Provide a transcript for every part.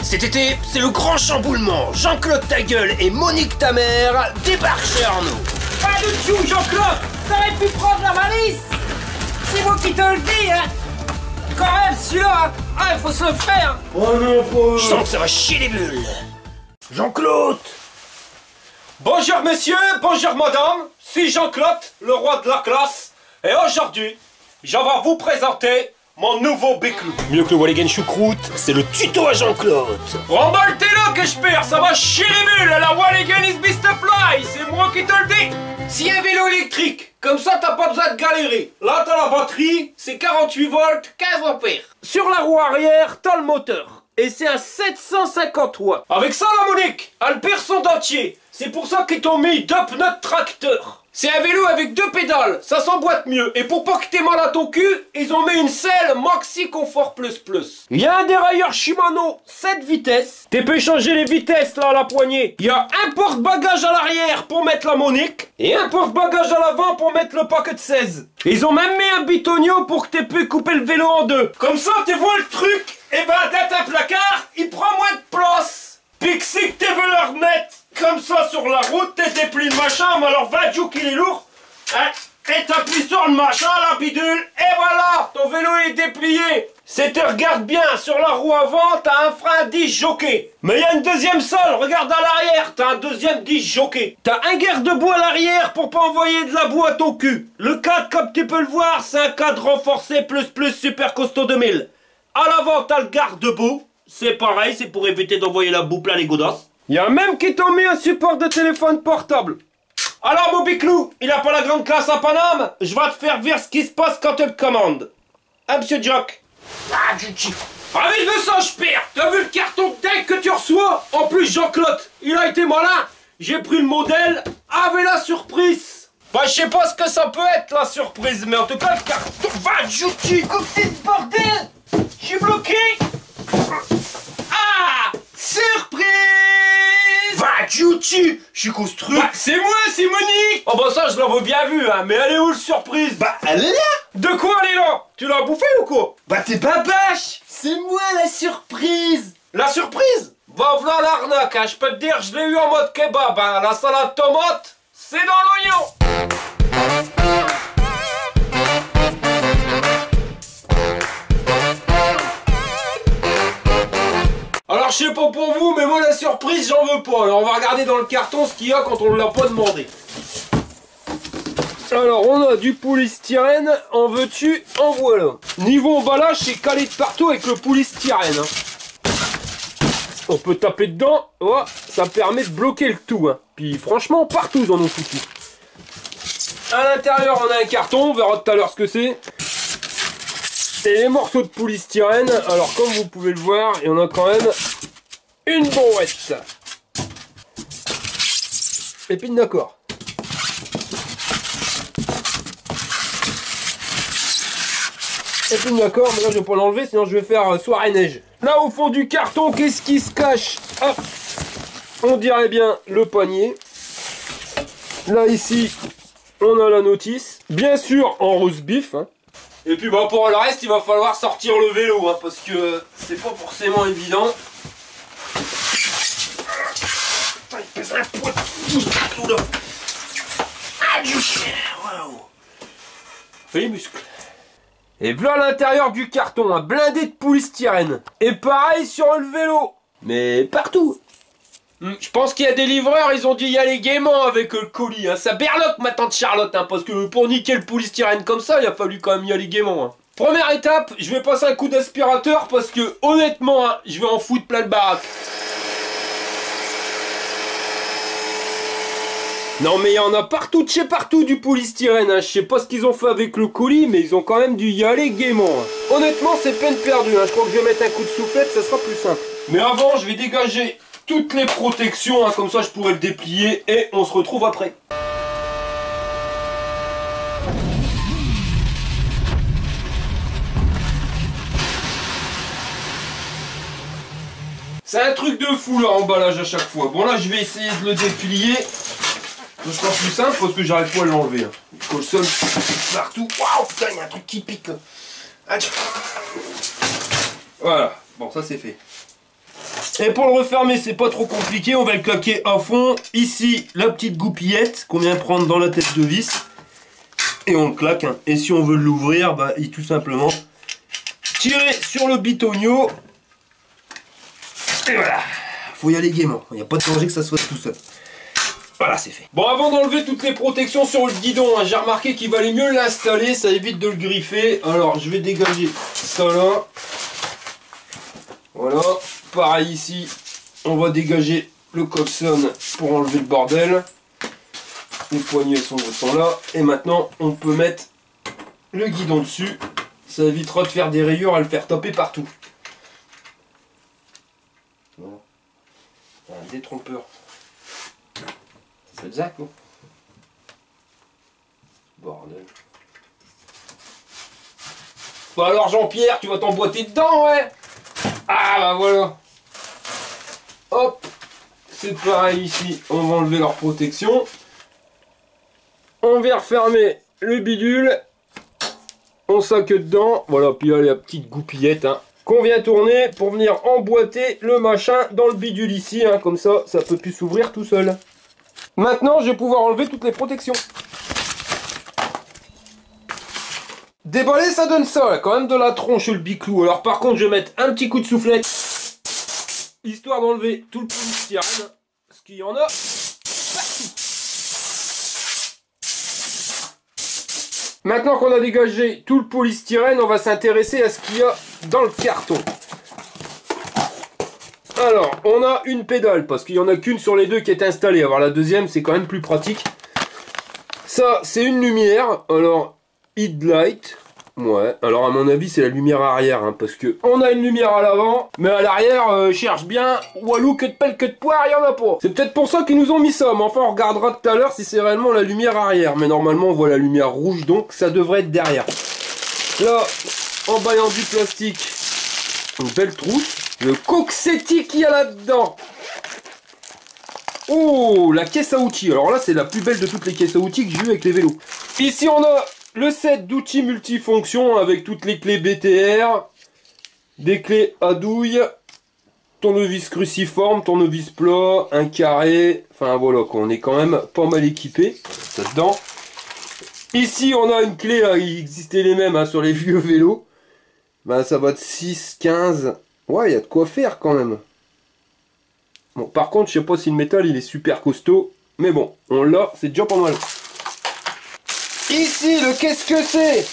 Cet été, c'est le grand chamboulement. Jean-Claude ta gueule et Monique ta mère débarquent chez Arnaud. Pas de chou, Jean-Claude. T'aurais pu prendre la valise. C'est moi qui te le dis, hein. Quand même, celui-là, hein. Ah, il faut se le faire. Oh non, pauvre. Je sens que ça va chier les bulles. Jean-Claude. Bonjour messieurs, bonjour madame. C'est Jean-Claude, le roi de la classe. Et aujourd'hui, je vais vous présenter mon nouveau béclou. Mieux que le Walligan choucroute, c'est le tuto à Jean-Claude. Remballe-t'es-le que je perds, ça va chier les bulles. La Walligan is beast fly, c'est moi qui te le dis. Si un vélo électrique, comme ça t'as pas besoin de galérer. Là t'as la batterie, c'est 48 volts, 15 ampères. Sur la roue arrière, t'as le moteur. Et c'est un 750 watts. Avec ça la Monique, elle perd son dentier. C'est pour ça qu'ils t'ont mis deux pneus de tracteur. C'est un vélo avec deux pédales, ça s'emboîte mieux. Et pour pas que t'aies mal à ton cul, ils ont mis une selle Maxi Confort Plus Plus. Il y a un dérailleur Shimano 7 vitesses. Tu peux changer les vitesses là à la poignée. Il y a un porte-bagages à l'arrière pour mettre la Monique. Et un porte-bagages à l'avant pour mettre le paquet de 16. Ils ont même mis un bitonio pour que tu puisses couper le vélo en deux. Comme ça, tu vois le truc, et ben dans un placard, il prend moins de place. Puis que si tu veux le remettre comme ça sur la route, t'es déplié le machin, mais alors va Dieu qu'il est lourd, hein, et t'appuies sur le machin, la bidule, et voilà, ton vélo est déplié. Si tu regardes bien, sur la roue avant, t'as un frein 10 jockey. Mais il y a une deuxième sole, regarde à l'arrière, t'as un deuxième 10 jockey. T'as un garde de boue à l'arrière pour pas envoyer de la boue à ton cul. Le cadre, comme tu peux le voir, c'est un cadre renforcé plus super costaud 2000. À l'avant, t'as le garde de boue. C'est pareil, c'est pour éviter d'envoyer la boue plein les godasses. Il y a même qui t'ont mis un support de téléphone portable. Alors mon biclou, il a pas la grande classe à Paname. Je vais te faire voir ce qui se passe quand tu le commandes. Ah monsieur Jack. Ah mais je me sens, je perds. T'as vu le carton de dingue que tu reçois? En plus Jean-Claude, il a été malin. J'ai pris le modèle avec la surprise. Bah je sais pas ce que ça peut être la surprise, mais en tout cas le carton va jouer. Écoutez ce bordel. Je suis bloqué. Ah, surprise. Va, Juti, je suis construit. Bah, c'est moi, c'est Monique. Oh bah ça je l'avais bien vu, hein, mais elle est où le surprise? Bah, elle est là. De quoi elle est là? Tu l'as bouffé ou quoi? Bah, t'es pas bâche. C'est moi la surprise. La surprise? Bah voilà l'arnaque, hein. Je peux te dire, je l'ai eu en mode kebab, hein. La salade tomate, c'est dans l'oignon. Alors je sais pas pour vous, mais moi la surprise j'en veux pas. Alors on va regarder dans le carton ce qu'il y a quand on ne l'a pas demandé. Alors on a du polystyrène, en veux-tu, en voilà. Niveau emballage, c'est calé de partout avec le polystyrène. Hein. On peut taper dedans, oh, ça permet de bloquer le tout. Hein. Puis franchement, partout ils en ont foutu. À l'intérieur on a un carton, on verra tout à l'heure ce que c'est. Et les morceaux de polystyrène, alors comme vous pouvez le voir, il y en a quand même une brouette. Et puis d'accord. Et puis d'accord, mais là je vais pas l'enlever, sinon je vais faire soirée neige. Là au fond du carton, qu'est-ce qui se cache? Hop, on dirait bien le poignet. Là ici, on a la notice. Bien sûr en rose bif. Hein. Et puis bah pour le reste, il va falloir sortir le vélo, hein, parce que c'est pas forcément évident. Il pèse un poids de tout là. Waouh. Fais les muscles. Et voilà l'intérieur du carton, un blindé de polystyrène. Et pareil sur le vélo. Mais partout. Je pense qu'il y a des livreurs, ils ont dû y aller gaiement avec le colis. Hein. Ça berloque ma tante Charlotte, hein, parce que pour niquer le polystyrène comme ça, il a fallu quand même y aller gaiement. Hein. Première étape, je vais passer un coup d'aspirateur parce que honnêtement, hein, je vais en foutre plein le baraque. Non mais il y en a partout de chez partout du polystyrène. Hein. Je sais pas ce qu'ils ont fait avec le colis, mais ils ont quand même dû y aller gaiement. Hein. Honnêtement, c'est peine perdue. Hein. Je crois que je vais mettre un coup de soufflette, ça sera plus simple. Mais avant, je vais dégager toutes les protections, hein, comme ça je pourrai le déplier et on se retrouve après. C'est un truc de fou là, emballage à chaque fois. Bon là je vais essayer de le déplier. Ce sera plus simple parce que j'arrive pas à l'enlever. Hein. Il colle seul partout. Waouh putain, il y a un truc qui pique là. Voilà, bon ça c'est fait. Et pour le refermer, c'est pas trop compliqué, on va le claquer à fond. Ici, la petite goupillette qu'on vient prendre dans la tête de vis. Et on le claque. Hein. Et si on veut l'ouvrir, bah, il tout simplement tirer sur le bitonio. Et voilà. Faut y aller gaiement. Il n'y a pas de danger que ça soit tout seul. Voilà, c'est fait. Bon, avant d'enlever toutes les protections sur le guidon, hein, j'ai remarqué qu'il valait mieux l'installer. Ça évite de le griffer. Alors, je vais dégager ça là. Voilà. Pareil ici. On va dégager le coxswain pour enlever le bordel. Les poignées sont là. Et maintenant, on peut mettre le guidon dessus. Ça évitera de faire des rayures à le faire taper partout. Voilà. Un détrompeur. C'est Zach, non? Bordel. Bon alors Jean-Pierre, tu vas t'emboîter dedans, ouais? Ah bah voilà. Hop. C'est pareil ici. On va enlever leur protection. On vient refermer le bidule. On sac dedans. Voilà, puis là la petite goupillette, hein, qu'on vient tourner pour venir emboîter le machin dans le bidule ici, hein, comme ça peut plus s'ouvrir tout seul. Maintenant, je vais pouvoir enlever toutes les protections. Déballer, ça donne ça, là, quand même de la tronche le biclou. Alors par contre, je vais mettre un petit coup de soufflette, histoire d'enlever tout le polystyrène, parce qu'il y en a partout. Maintenant qu'on a dégagé tout le polystyrène, on va s'intéresser à ce qu'il y a dans le carton. Alors, on a une pédale, parce qu'il n'y en a qu'une sur les deux qui est installée. Alors la deuxième, c'est quand même plus pratique. Ça, c'est une lumière. Alors, headlight. Ouais, alors à mon avis, c'est la lumière arrière, hein, parce que on a une lumière à l'avant, mais à l'arrière, cherche bien, walou, que de pelle, que de poire, il n'y en a pas. C'est peut-être pour ça qu'ils nous ont mis ça, mais enfin, on regardera tout à l'heure si c'est réellement la lumière arrière. Mais normalement, on voit la lumière rouge, donc ça devrait être derrière. Là, en baillant du plastique, une belle trousse. Le coxetti qu'il y a là-dedans. Oh, la caisse à outils. Alors là, c'est la plus belle de toutes les caisses à outils que j'ai eues avec les vélos. Ici, on a le set d'outils multifonctions avec toutes les clés BTR, des clés à douille, tournevis cruciforme, tournevis plat, un carré. Enfin voilà, on est quand même pas mal équipé. Ça dedans. Ici, on a une clé, il existait les mêmes, hein, sur les vieux vélos. Ben, ça va de 6, 15. Ouais, il y a de quoi faire quand même. Bon, par contre, je sais pas si le métal il est super costaud. Mais bon, on l'a, c'est déjà pas mal. Ici, le qu'est-ce que c'est?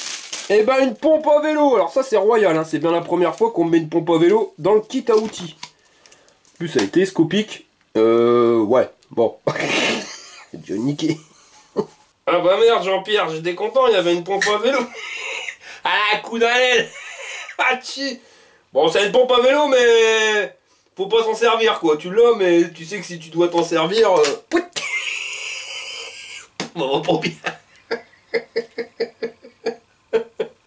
Eh ben, une pompe à vélo. Alors ça, c'est royal, hein. C'est bien la première fois qu'on met une pompe à vélo dans le kit à outils. En plus, ça a été télescopique. Ouais, bon. C'est déjà niqué. Ah bah merde, Jean-Pierre, j'étais content, il y avait une pompe à vélo. Ah, coup d'aile. Ah, chi. Bon, c'est une pompe à vélo, mais faut pas s'en servir, quoi. Tu l'as, mais tu sais que si tu dois t'en servir... Bon, pas bien.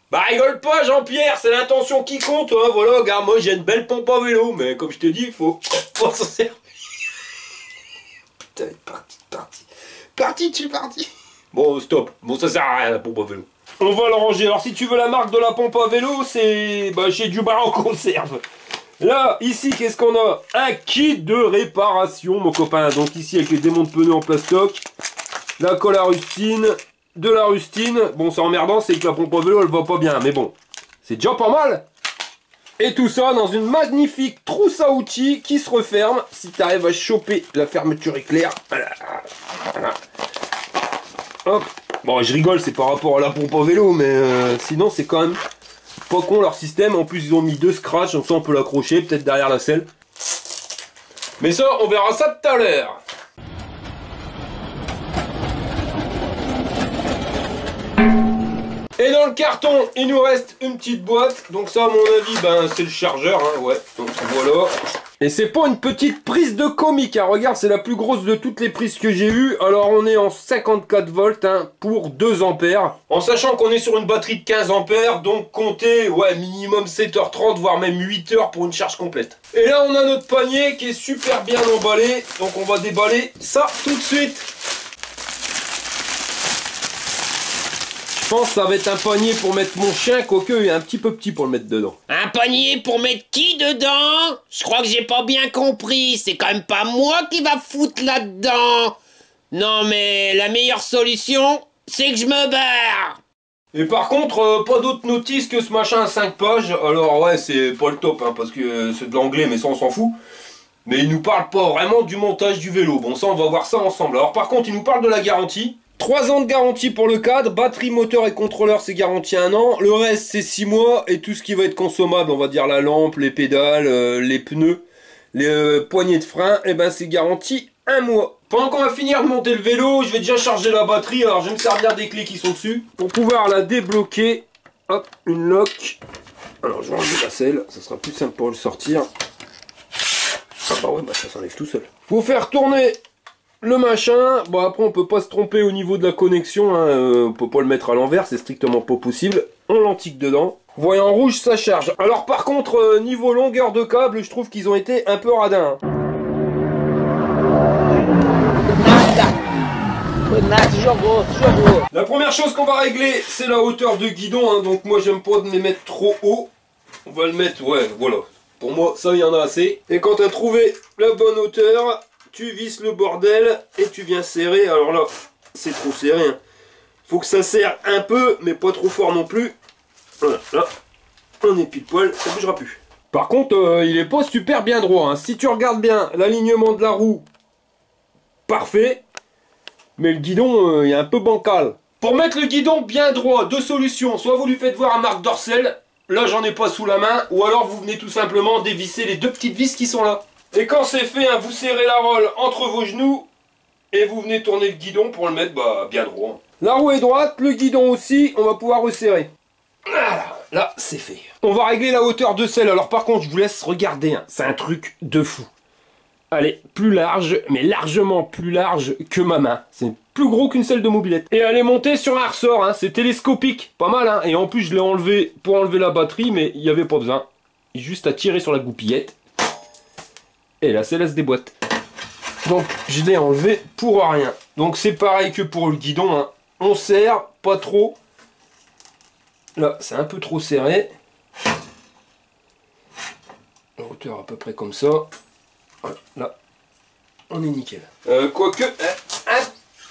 Bah, rigole pas, Jean-Pierre, c'est l'intention qui compte, hein. Voilà, regarde, moi, j'ai une belle pompe à vélo, mais comme je te dis, faut s'en servir. Putain, parti, tu es parti. Bon, stop. Bon, ça sert à rien, la pompe à vélo. On va le ranger. Alors si tu veux la marque de la pompe à vélo, c'est chez Dubar en conserve. Là, ici, qu'est-ce qu'on a? Un kit de réparation, mon copain. Donc ici, avec les démonts de pneus en plastoc, la colle à rustine, de la rustine. Bon, c'est emmerdant, c'est que la pompe à vélo, elle va pas bien. Mais bon, c'est déjà pas mal. Et tout ça dans une magnifique trousse à outils qui se referme. Si tu arrives à choper la fermeture éclair. Voilà. Hop. Bon, je rigole, c'est par rapport à la pompe à vélo, mais sinon c'est quand même pas con leur système. En plus, ils ont mis 2 scratchs, donc ça on peut l'accrocher, peut-être derrière la selle. Mais ça, on verra ça tout à l'heure. Et dans le carton, il nous reste une petite boîte. Donc ça, à mon avis, ben, c'est le chargeur, hein, ouais. Donc voilà. Et c'est pas une petite prise de comique, hein. Regarde, c'est la plus grosse de toutes les prises que j'ai eues. Alors on est en 54 volts, hein, pour 2 ampères. En sachant qu'on est sur une batterie de 15 ampères, donc comptez, ouais, minimum 7h30, voire même 8h pour une charge complète. Et là, on a notre panier qui est super bien emballé. Donc on va déballer ça tout de suite. Je pense que ça va être un panier pour mettre mon chien, quoique il est un petit peu petit pour le mettre dedans. Un panier pour mettre qui dedans? Je crois que j'ai pas bien compris. C'est quand même pas moi qui va foutre là-dedans. Non mais la meilleure solution, c'est que je me barre. Et par contre, pas d'autres notices que ce machin à 5 pages. Alors ouais, c'est pas le top, hein, parce que c'est de l'anglais, mais ça on s'en fout. Mais il nous parle pas vraiment du montage du vélo. Bon, ça on va voir ça ensemble. Alors par contre, il nous parle de la garantie. 3 ans de garantie pour le cadre, batterie, moteur et contrôleur c'est garanti 1 an, le reste c'est 6 mois et tout ce qui va être consommable, on va dire la lampe, les pédales, les pneus, les poignées de frein, et ben c'est garanti 1 mois. Pendant qu'on va finir de monter le vélo, je vais déjà charger la batterie, alors je vais me servir des clés qui sont dessus pour pouvoir la débloquer. Hop, une lock. Alors je vais enlever la selle, ça sera plus simple pour le sortir. Ah bah ouais, bah ça s'enlève tout seul. Faut faire tourner le machin. Bon après on peut pas se tromper au niveau de la connexion, hein. On peut pas le mettre à l'envers, c'est strictement pas possible. On l'antique dedans. Voyant rouge, ça charge. Alors par contre, niveau longueur de câble, je trouve qu'ils ont été un peu radins. Hein. La première chose qu'on va régler, c'est la hauteur de guidon, hein. Donc moi j'aime pas de les mettre trop haut. On va le mettre, ouais, voilà. Pour moi, ça il y en a assez. Et quand tu as trouvé la bonne hauteur, tu visses le bordel et tu viens serrer. Alors là, c'est trop serré. Hein. Faut que ça serre un peu, mais pas trop fort non plus. Voilà, là, on est pile poil, ça bougera plus. Par contre, il est pas super bien droit. Hein. Si tu regardes bien l'alignement de la roue, parfait. Mais le guidon, il est un peu bancal. Pour mettre le guidon bien droit, deux solutions. Soit vous lui faites voir un marque Dorcel. Là, j'en ai pas sous la main. Ou alors, vous venez tout simplement dévisser les deux petites vis qui sont là. Et quand c'est fait, hein, vous serrez la rolle entre vos genoux. Et vous venez tourner le guidon pour le mettre bien droit. La roue est droite, le guidon aussi. On va pouvoir resserrer. Voilà, là, c'est fait. On va régler la hauteur de selle. Alors par contre, je vous laisse regarder. Hein. C'est un truc de fou. Elle est plus large, mais largement plus large que ma main. C'est plus gros qu'une selle de mobilette. Et elle est montée sur un ressort, hein. C'est télescopique. Pas mal, hein. Et en plus, je l'ai enlevé pour enlever la batterie, mais il n'y avait pas besoin. Juste à tirer sur la goupillette. Et la selle, elle se déboîte. Donc, je l'ai enlevé pour rien. Donc, c'est pareil que pour le guidon, hein. On serre, pas trop. Là, c'est un peu trop serré. La hauteur à peu près comme ça. Voilà, là, on est nickel. Quoique, un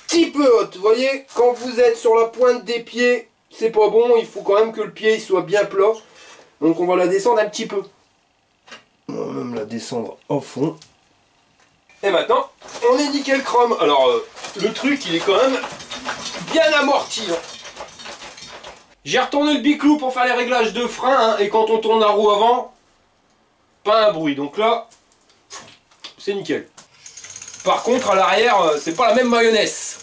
petit peu haute. Vous voyez, quand vous êtes sur la pointe des pieds, c'est pas bon. Il faut quand même que le pied il soit bien plat. Donc on va la descendre un petit peu. On va même la descendre au fond. Et maintenant, on est nickel chrome. Alors, le truc, il est quand même bien amorti. Hein. J'ai retourné le biclou pour faire les réglages de frein. Hein, et quand on tourne la roue avant, pas un bruit. Donc là, c'est nickel. Par contre, à l'arrière, c'est pas la même mayonnaise.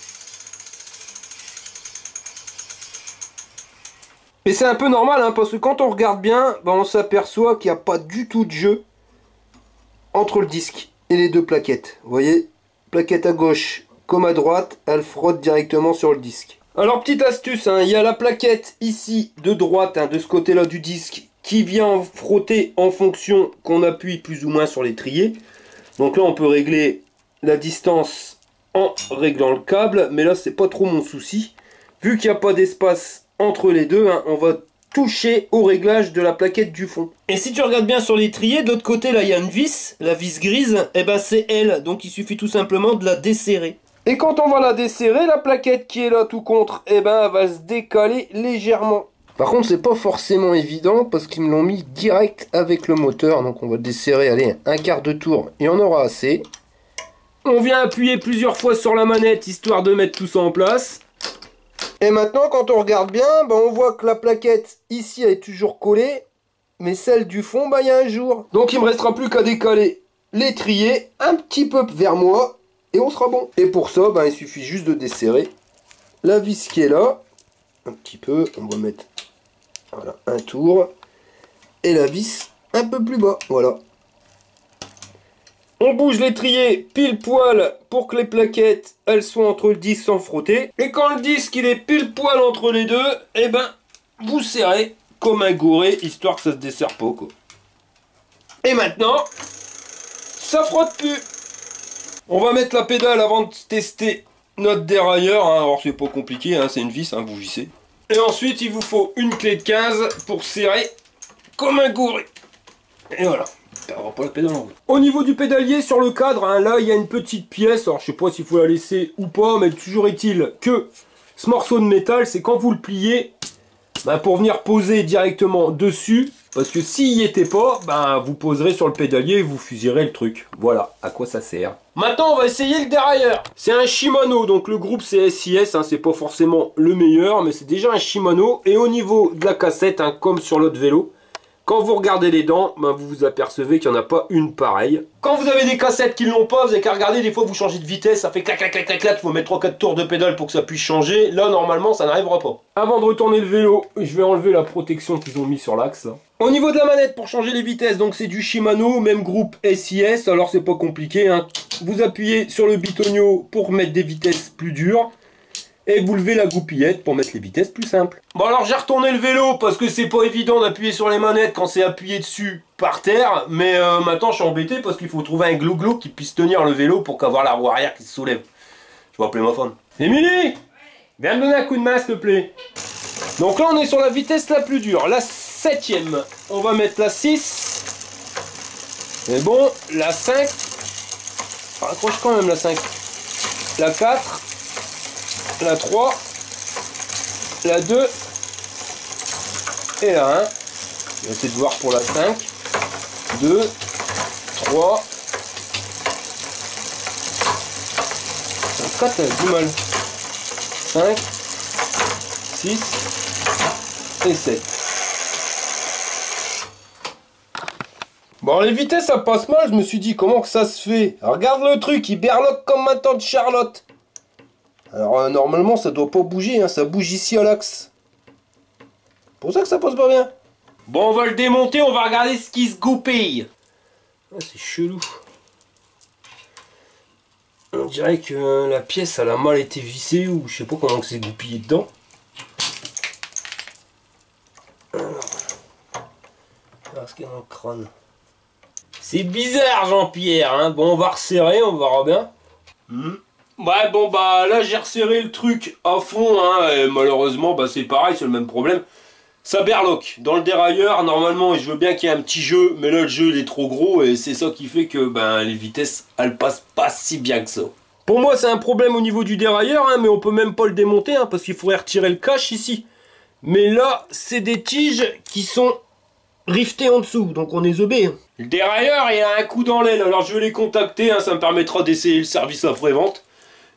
Et c'est un peu normal, hein, parce que quand on regarde bien, on s'aperçoit qu'il n'y a pas du tout de jeu entre le disque et les deux plaquettes. Vous voyez, plaquette à gauche comme à droite, elle frotte directement sur le disque. Alors, petite astuce, hein, il y a la plaquette ici de droite, hein, de ce côté-là du disque, qui vient frotter en fonction qu'on appuie plus ou moins sur l'étrier. Donc là, on peut régler la distance en réglant le câble, mais là, c'est pas trop mon souci. Vu qu'il n'y a pas d'espace entre les deux, hein, on va toucher au réglage de la plaquette du fond. Et si tu regardes bien sur l'étrier, de l'autre côté, là, il y a une vis, la vis grise, et ben c'est elle. Donc il suffit tout simplement de la desserrer. Et quand on va la desserrer, la plaquette qui est là tout contre, et ben elle va se décaler légèrement. Par contre, c'est pas forcément évident parce qu'ils me l'ont mis direct avec le moteur. Donc on va desserrer, allez, un quart de tour et on aura assez. On vient appuyer plusieurs fois sur la manette histoire de mettre tout ça en place. Et maintenant, quand on regarde bien, on voit que la plaquette ici elle est toujours collée. Mais celle du fond, il y a un jour. Donc il me restera plus qu'à décaler l'étrier un petit peu vers moi et on sera bon. Et pour ça, il suffit juste de desserrer la vis qui est là. Un petit peu, on va mettre voilà, un tour et la vis un peu plus bas, voilà. On bouge l'étrier pile poil pour que les plaquettes elles soient entre le disque sans frotter. Et quand le disque il est pile poil entre les deux, et vous serrez comme un gouré histoire que ça se desserre pas quoi. Et maintenant, ça frotte plus. On va mettre la pédale avant de tester notre dérailleur. Hein. Alors c'est pas compliqué, hein, c'est une vis, hein, vous vissez. Et ensuite, il vous faut une clé de 15 pour serrer comme un gouré. Et voilà. Pas le pédale en haut. Au niveau du pédalier sur le cadre, hein, là il y a une petite pièce. Alors je sais pas s'il faut la laisser ou pas, mais toujours est-il que ce morceau de métal, c'est quand vous le pliez, ben, pour venir poser directement dessus. Parce que s'il n'y était pas, ben, vous poserez sur le pédalier et vous fusillerez le truc. Voilà à quoi ça sert. Maintenant on va essayer le dérailleur. C'est un Shimano, donc le groupe c'est SIS, hein, c'est pas forcément le meilleur, mais c'est déjà un Shimano. Et au niveau de la cassette, hein, comme sur l'autre vélo, quand vous regardez les dents, ben vous vous apercevez qu'il n'y en a pas une pareille. Quand vous avez des cassettes qui ne l'ont pas, vous n'avez qu'à regarder, des fois vous changez de vitesse, ça fait clac clac clac clac clac, il faut mettre 3-4 tours de pédale pour que ça puisse changer. Là normalement ça n'arrivera pas. Avant de retourner le vélo, je vais enlever la protection qu'ils ont mis sur l'axe. Au niveau de la manette pour changer les vitesses, donc c'est du Shimano, même groupe SIS, alors c'est pas compliqué, hein. Vous appuyez sur le bitonio pour mettre des vitesses plus dures. Et vous levez la goupillette pour mettre les vitesses plus simples. Bon alors j'ai retourné le vélo parce que c'est pas évident d'appuyer sur les manettes quand c'est appuyé dessus par terre. Mais maintenant je suis embêté parce qu'il faut trouver un glou-glou qui puisse tenir le vélo pour qu'avoir la roue arrière qui se soulève. Je vais appeler ma femme. Émilie, viens me donner un coup de main s'il te plaît. Donc là on est sur la vitesse la plus dure, la 7ème. On va mettre la 6. C'est bon, la 5. Accroche quand même la 5. La 4. La 3, la 2 et la 1. Je vais essayer de voir pour la 5. 2, 3. La 4, elle a du mal. 5, 6 et 7. Bon, les vitesses, ça passe mal. Je me suis dit, comment que ça se fait? Alors, regarde le truc, il berloque comme ma tante Charlotte. Alors normalement ça doit pas bouger, hein, ça bouge ici à l'axe. Pour ça que ça passe pas bien. Bon, on va le démonter, on va regarder ce qui se goupille. Ah, c'est chelou. On dirait que la pièce elle a mal été vissée ou je sais pas comment c'est goupillé dedans. Alors, ce qu'il y a dans le crâne. C'est bizarre Jean-Pierre, hein. Bon on va resserrer, on verra bien. Ouais bon bah là j'ai resserré le truc à fond hein, et malheureusement bah c'est pareil, c'est le même problème. Ça berloque. Dans le dérailleur normalement je veux bien qu'il y ait un petit jeu, mais là le jeu il est trop gros et c'est ça qui fait que ben les vitesses elles passent pas si bien que ça. Pour moi c'est un problème au niveau du dérailleur hein, mais on peut même pas le démonter hein, parce qu'il faudrait retirer le cache ici. Mais là c'est des tiges qui sont riftées en dessous, donc on est zobé. Hein. Le dérailleur il a un coup dans l'aile, alors je vais les contacter, hein, ça me permettra d'essayer le service après-vente.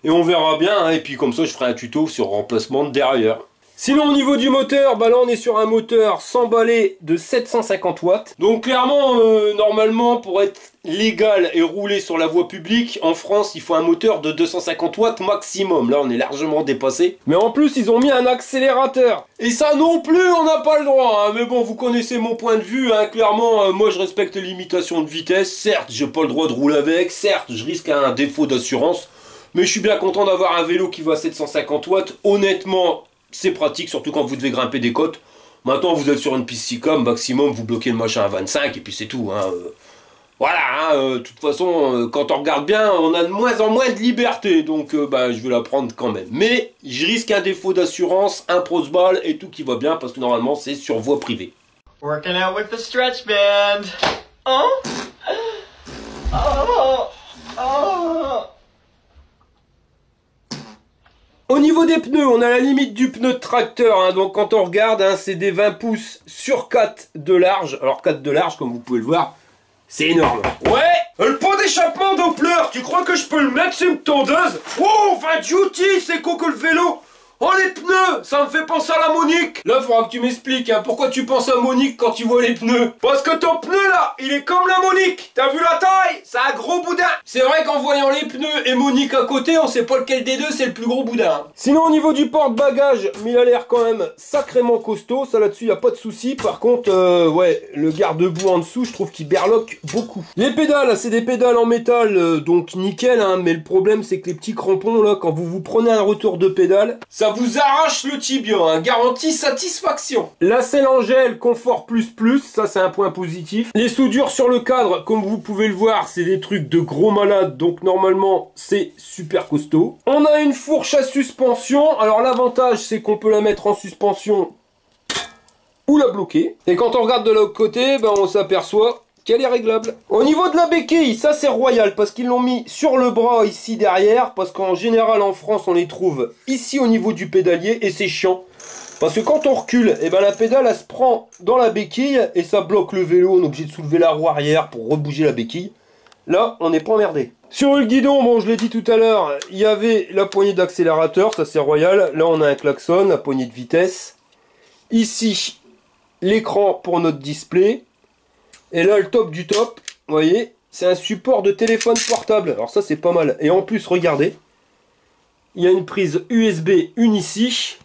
Et on verra bien, hein, et puis comme ça je ferai un tuto sur remplacement de dérailleur. Sinon au niveau du moteur, bah là on est sur un moteur sans balai de 750 watts. Donc clairement, normalement pour être légal et rouler sur la voie publique, en France il faut un moteur de 250 watts maximum. Là on est largement dépassé. Mais en plus ils ont mis un accélérateur. Et ça non plus on n'a pas le droit. Hein. Mais bon vous connaissez mon point de vue, hein. Clairement moi je respecte les limitations de vitesse. Certes j'ai pas le droit de rouler avec, certes je risque un défaut d'assurance. Mais je suis bien content d'avoir un vélo qui va à 750 watts. Honnêtement, c'est pratique, surtout quand vous devez grimper des côtes. Maintenant, vous êtes sur une piste cyclable, maximum, vous bloquez le machin à 25, et puis c'est tout. Hein. Voilà, hein, de toute façon, quand on regarde bien, on a de moins en moins de liberté. Donc, bah, je vais la prendre quand même. Mais, je risque un défaut d'assurance, un prosball, et tout qui va bien, parce que normalement, c'est sur voie privée. Working out with the stretch band. Oh. Oh. Oh. Au niveau des pneus, on a la limite du pneu de tracteur, hein, donc quand on regarde, hein, c'est des 20 pouces sur 4 de large. Alors 4 de large, comme vous pouvez le voir, c'est énorme. Ouais, le pot d'échappement Doppler, tu crois que je peux le mettre sur une tondeuse? Oh, 20 duty, c'est quoi que le vélo? Oh les pneus, ça me fait penser à la Monique. Là, faudra que tu m'expliques, hein, pourquoi tu penses à Monique quand tu vois les pneus? Parce que ton pneu là, il est comme la Monique. T'as vu la taille? C'est un gros boudin. C'est vrai qu'en voyant les pneus et Monique à côté, on sait pas lequel des deux c'est le plus gros boudin. Sinon au niveau du porte-bagages, mais il a l'air quand même sacrément costaud. Ça là-dessus, y a pas de souci. Par contre, ouais, le garde-boue en dessous, je trouve qu'il berloque beaucoup. Les pédales, c'est des pédales en métal, donc nickel. Hein, mais le problème, c'est que les petits crampons là, quand vous prenez un retour de pédale, ça ça vous arrache le tibia, hein, garantie satisfaction. La selle en gel confort plus, ça c'est un point positif. Les soudures sur le cadre, comme vous pouvez le voir, c'est des trucs de gros malades, donc normalement c'est super costaud. On a une fourche à suspension, alors l'avantage c'est qu'on peut la mettre en suspension ou la bloquer. Et quand on regarde de l'autre côté, ben, on s'aperçoit qu'elle est réglable. Au niveau de la béquille, ça c'est royal parce qu'ils l'ont mis sur le bras ici derrière, parce qu'en général en France on les trouve ici au niveau du pédalier et c'est chiant. Parce que quand on recule, et ben la pédale elle se prend dans la béquille et ça bloque le vélo, on est obligé de soulever la roue arrière pour rebouger la béquille. Là, on n'est pas emmerdé. Sur le guidon, bon je l'ai dit tout à l'heure, il y avait la poignée d'accélérateur, ça c'est royal. Là on a un klaxon, la poignée de vitesse. Ici, l'écran pour notre display. Et là, le top du top, vous voyez, c'est un support de téléphone portable. Alors ça, c'est pas mal. Et en plus, regardez, il y a une prise USB, une ici,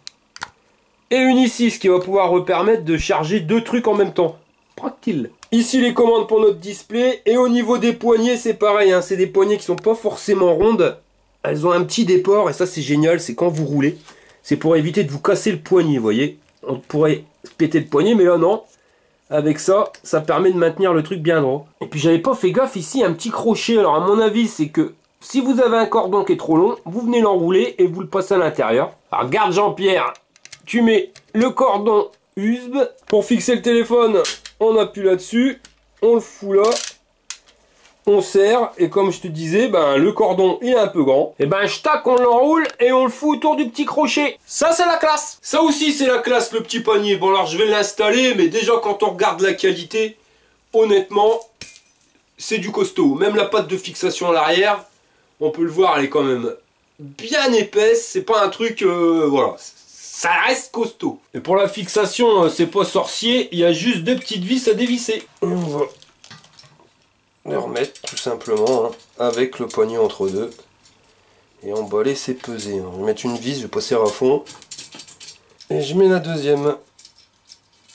et une ici, ce qui va pouvoir vous permettre de charger deux trucs en même temps. Pratique. Ici, les commandes pour notre display. Et au niveau des poignées, c'est pareil. Hein, c'est des poignées qui sont pas forcément rondes. Elles ont un petit déport, et ça, c'est génial. C'est quand vous roulez. C'est pour éviter de vous casser le poignet, vous voyez. On pourrait péter le poignet, mais là, non. Avec ça, ça permet de maintenir le truc bien droit. Et puis j'avais pas fait gaffe ici, un petit crochet. Alors à mon avis, c'est que si vous avez un cordon qui est trop long, vous venez l'enrouler et vous le passez à l'intérieur. Alors regarde Jean-Pierre, tu mets le cordon USB. Pour fixer le téléphone, on appuie là-dessus, on le fout là, on serre. Et comme je te disais, ben, le cordon il est un peu grand. Et ben tac, on l'enroule et on le fout autour du petit crochet. Ça c'est la classe. Ça aussi c'est la classe, le petit panier. Bon alors je vais l'installer, mais déjà quand on regarde la qualité, honnêtement, c'est du costaud. Même la patte de fixation à l'arrière, on peut le voir, elle est quand même bien épaisse. C'est pas un truc, voilà, ça reste costaud. Et pour la fixation, c'est pas sorcier, il y a juste deux petites vis à dévisser. On va les remettre tout simplement, hein, avec le poignet entre deux. Et on va laisser peser. Je vais mettre une vis, je vais passer à fond. Et je mets la deuxième.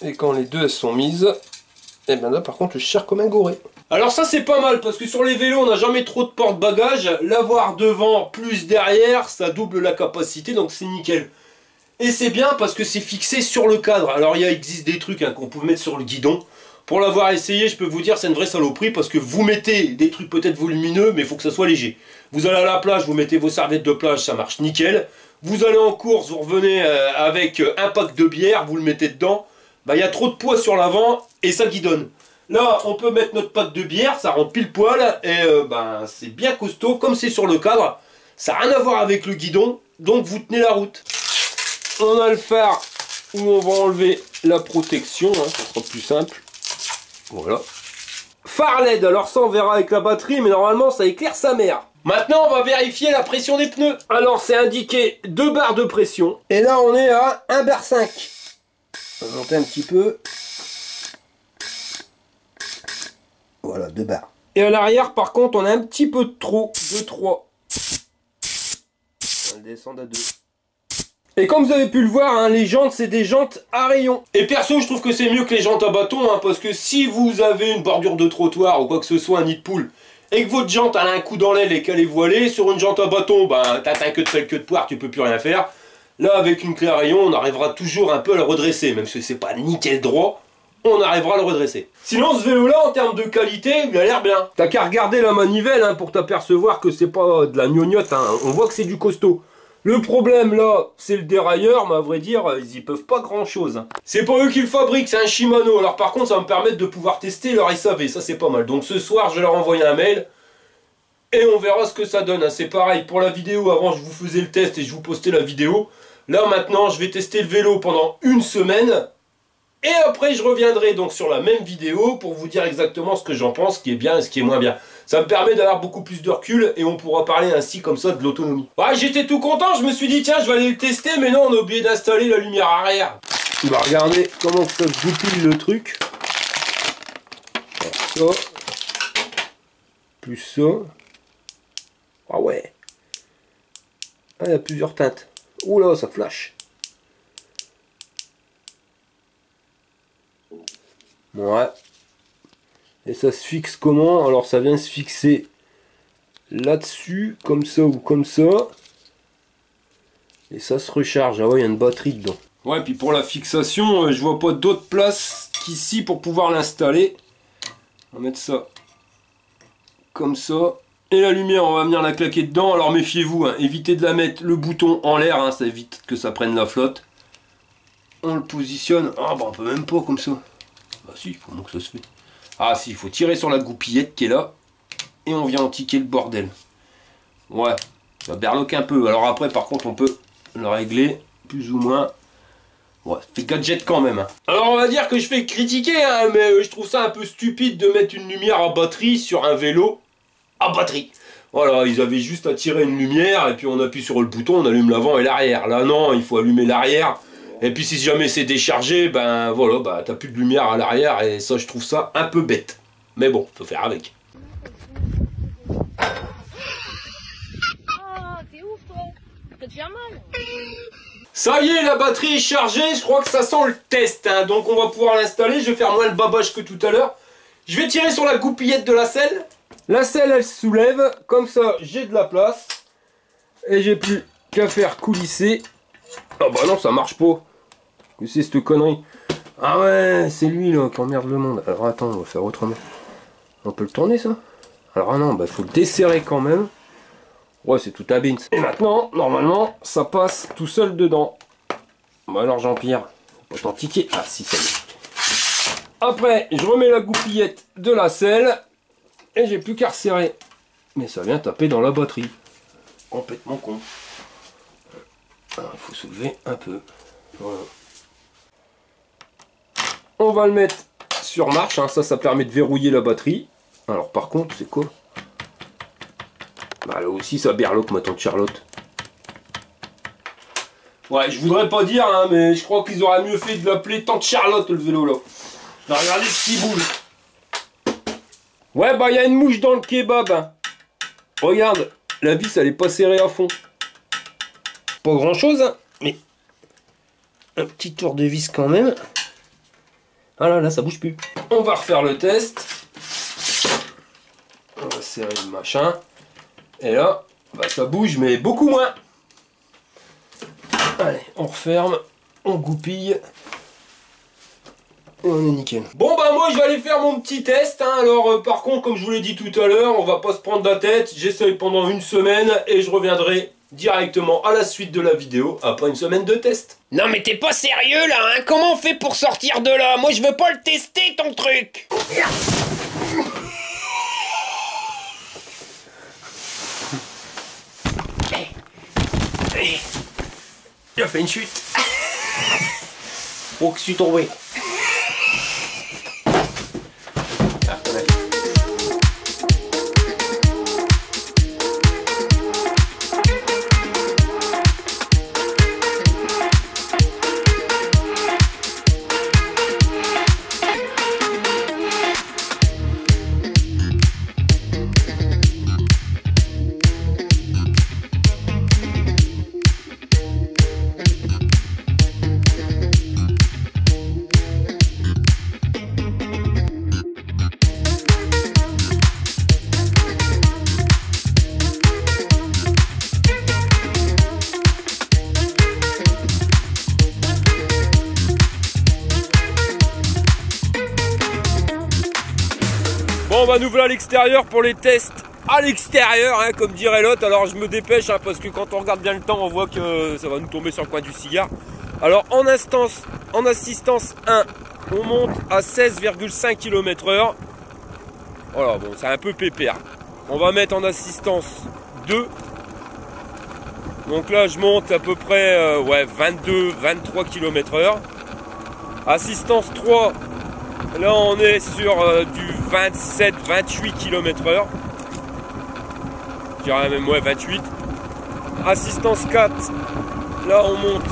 Et quand les deux elles sont mises, et bien là par contre je cherche comme un goré. Alors ça c'est pas mal parce que sur les vélos on n'a jamais trop de porte-bagages. L'avoir devant plus derrière, ça double la capacité, donc c'est nickel. Et c'est bien parce que c'est fixé sur le cadre. Alors il existe des trucs, hein, qu'on peut mettre sur le guidon. Pour l'avoir essayé, je peux vous dire c'est une vraie saloperie parce que vous mettez des trucs peut-être volumineux, mais il faut que ça soit léger. Vous allez à la plage, vous mettez vos serviettes de plage, ça marche nickel. Vous allez en course, vous revenez avec un pack de bière, vous le mettez dedans. Bah, y a trop de poids sur l'avant et ça guidonne. Là, on peut mettre notre pack de bière, ça rend pile poil et ben, c'est bien costaud. Comme c'est sur le cadre, ça n'a rien à voir avec le guidon, donc vous tenez la route. On a le phare où on va enlever la protection, hein, ça sera plus simple. Voilà. Phare LED, alors ça on verra avec la batterie, mais normalement ça éclaire sa mère. Maintenant on va vérifier la pression des pneus. Alors c'est indiqué 2 barres de pression. Et là on est à 1,5 bar. On va monter un petit peu. Voilà, 2 barres. Et à l'arrière par contre on a un petit peu de trop, de 3. On va descendre à 2. Et comme vous avez pu le voir, hein, les jantes, c'est des jantes à rayons. Et perso, je trouve que c'est mieux que les jantes à bâton, hein, parce que si vous avez une bordure de trottoir ou quoi que ce soit, un nid de poule, et que votre jante a un coup dans l'aile et qu'elle est voilée, sur une jante à bâton, ben, t'as un queue de pelle, queue de poire, tu peux plus rien faire. Là, avec une clé à rayon, on arrivera toujours un peu à la redresser, même si c'est pas nickel droit, on arrivera à le redresser. Sinon, ce vélo-là, en termes de qualité, il a l'air bien. T'as qu'à regarder la manivelle, hein, pour t'apercevoir que c'est pas de la gnognotte, hein. On voit que c'est du costaud. Le problème là, c'est le dérailleur, mais à vrai dire, ils y peuvent pas grand chose. C'est pas eux qui le fabriquent, c'est un Shimano. Alors par contre, ça va me permettre de pouvoir tester leur SAV, ça c'est pas mal. Donc ce soir, je vais leur envoyer un mail et on verra ce que ça donne. C'est pareil, pour la vidéo, avant je vous faisais le test et je vous postais la vidéo. Là maintenant, je vais tester le vélo pendant une semaine. Et après, je reviendrai donc sur la même vidéo pour vous dire exactement ce que j'en pense, ce qui est bien et ce qui est moins bien. Ça me permet d'avoir beaucoup plus de recul et on pourra parler ainsi comme ça de l'autonomie. Ouais, j'étais tout content, je me suis dit tiens, je vais aller le tester, mais non, on a oublié d'installer la lumière arrière. On va regarder comment ça goupille le truc. Alors, ça. Plus ça. Ah ouais. Ah, il y a plusieurs teintes. Ouh là, ça flash. Ouais. Et ça se fixe comment? Alors ça vient se fixer là-dessus, comme ça ou comme ça. Et ça se recharge. Ah ouais, il y a une batterie dedans. Ouais, puis pour la fixation, je vois pas d'autre place qu'ici pour pouvoir l'installer. On va mettre ça comme ça. Et la lumière, on va venir la claquer dedans. Alors méfiez-vous, hein, évitez de la mettre le bouton en l'air, hein, ça évite que ça prenne la flotte. On le positionne. Ah bah on peut même pas comme ça. Bah si, il faut que ça se fait. Ah si, il faut tirer sur la goupillette qui est là. Et on vient antiquer le bordel. Ouais, ça berloque un peu. Alors après, par contre, on peut le régler plus ou moins. Ouais, ça fait gadget quand même. Hein. Alors on va dire que je fais critiquer, hein, mais je trouve ça un peu stupide de mettre une lumière à batterie sur un vélo à batterie. Voilà, ils avaient juste à tirer une lumière et puis on appuie sur le bouton, on allume l'avant et l'arrière. Là non, il faut allumer l'arrière. Et puis si jamais c'est déchargé, ben voilà, bah t'as plus de lumière à l'arrière et ça je trouve ça un peu bête. Mais bon, faut faire avec. Oh, t'es ouf toi. Ça peut te faire mal. Ça y est, la batterie est chargée, je crois que ça sent le test, hein. Donc on va pouvoir l'installer, je vais faire moins le babage que tout à l'heure. Je vais tirer sur la goupillette de la selle. La selle, elle se soulève, comme ça j'ai de la place. Et j'ai plus qu'à faire coulisser. Ah bah non, ça marche pas. Que c'est cette connerie? Ah ouais, c'est lui là qui emmerde le monde. Alors attends, on va faire autrement. On peut le tourner ça? Alors ah non, bah faut le desserrer quand même. Ouais, c'est tout un bins. Et maintenant, normalement, ça passe tout seul dedans. Bah alors Jean-Pierre, pas t'antiquer. Ah si, ça y est. Après, je remets la goupillette de la selle. Et j'ai plus qu'à resserrer. Mais ça vient taper dans la batterie. Complètement con. Alors, il faut soulever un peu. Voilà. On va le mettre sur marche. Hein. Ça permet de verrouiller la batterie. Alors par contre, c'est quoi? Bah là aussi ça berloque ma tante Charlotte. Ouais, je voudrais pas dire, hein, mais je crois qu'ils auraient mieux fait de l'appeler tante Charlotte le vélo là. Là, regardez ce qui bouge. Ouais, bah il y a une mouche dans le kebab. Hein. Regarde, la vis elle est pas serrée à fond. Pas grand chose, hein, mais un petit tour de vis quand même. Ah là, ça bouge plus. On va refaire le test. On va serrer le machin. Et là, bah, ça bouge, mais beaucoup moins. Allez, on referme, on goupille. Et on est nickel. Bon bah moi je vais aller faire mon petit test. Hein. Alors par contre, comme je vous l'ai dit tout à l'heure, on va pas se prendre la tête. J'essaye pendant une semaine et je reviendrai directement à la suite de la vidéo après une semaine de test. Non mais t'es pas sérieux là, hein? Comment on fait pour sortir de là? Moi je veux pas le tester ton truc. Il a fait une chute. Oh que je suis tombé. Bon bah nous voilà à l'extérieur pour les tests à l'extérieur, hein, comme dirait l'autre. Alors je me dépêche hein, parce que quand on regarde bien le temps on voit que ça va nous tomber sur le coin du cigare. Alors en assistance 1, on monte à 16,5 km/h. Voilà, bon c'est un peu pépère. On va mettre en assistance 2. Donc là je monte à peu près 22-23 km/h. Assistance 3, là on est sur du 27-28 km/h. Je dirais même 28. Assistance 4, là on monte.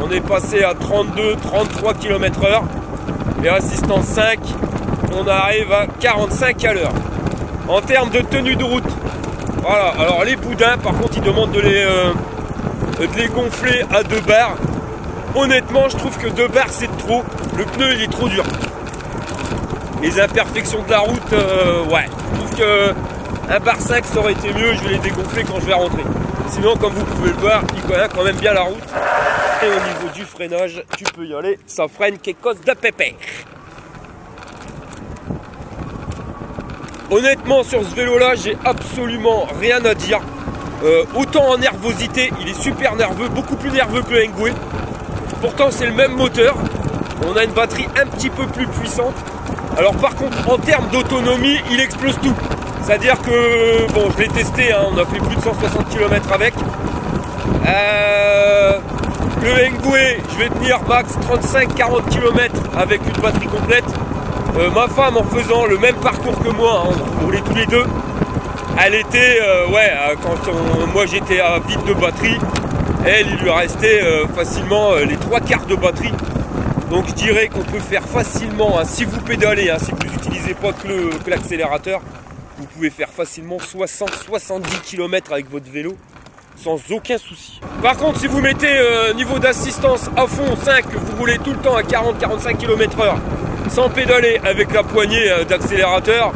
On est passé à 32-33 km/h. Et assistance 5, on arrive à 45 à l'heure. En termes de tenue de route, voilà. Alors les boudins, par contre, ils demandent de les gonfler à 2 bars. Honnêtement, je trouve que 2 bars c'est trop. Le pneu il est trop dur. Les imperfections de la route, ouais. Je trouve que 1 bar 5 ça aurait été mieux. Je vais les dégonfler quand je vais rentrer. Sinon, comme vous pouvez le voir, il connaît quand même bien la route. Et au niveau du freinage, tu peux y aller, ça freine quelque chose de pépère. Honnêtement, sur ce vélo-là, j'ai absolument rien à dire. Autant en nervosité, il est super nerveux, beaucoup plus nerveux que le Ngwe. Pourtant, c'est le même moteur. On a une batterie un petit peu plus puissante. Alors par contre, en termes d'autonomie, il explose tout. C'est-à-dire que, bon, je l'ai testé, hein, on a fait plus de 160 km avec. Le Ngwe, je vais tenir max 35-40 km avec une batterie complète. Ma femme, en faisant le même parcours que moi, hein, on roulait tous les deux, elle était, moi j'étais à vide de batterie, elle, il lui restait facilement les 3/4 de batterie. Donc je dirais qu'on peut faire facilement, hein, si vous pédalez, hein, si vous n'utilisez pas que l'accélérateur, vous pouvez faire facilement 60-70 km avec votre vélo sans aucun souci. Par contre, si vous mettez niveau d'assistance à fond 5, vous roulez tout le temps à 40-45 km/h sans pédaler avec la poignée d'accélérateur,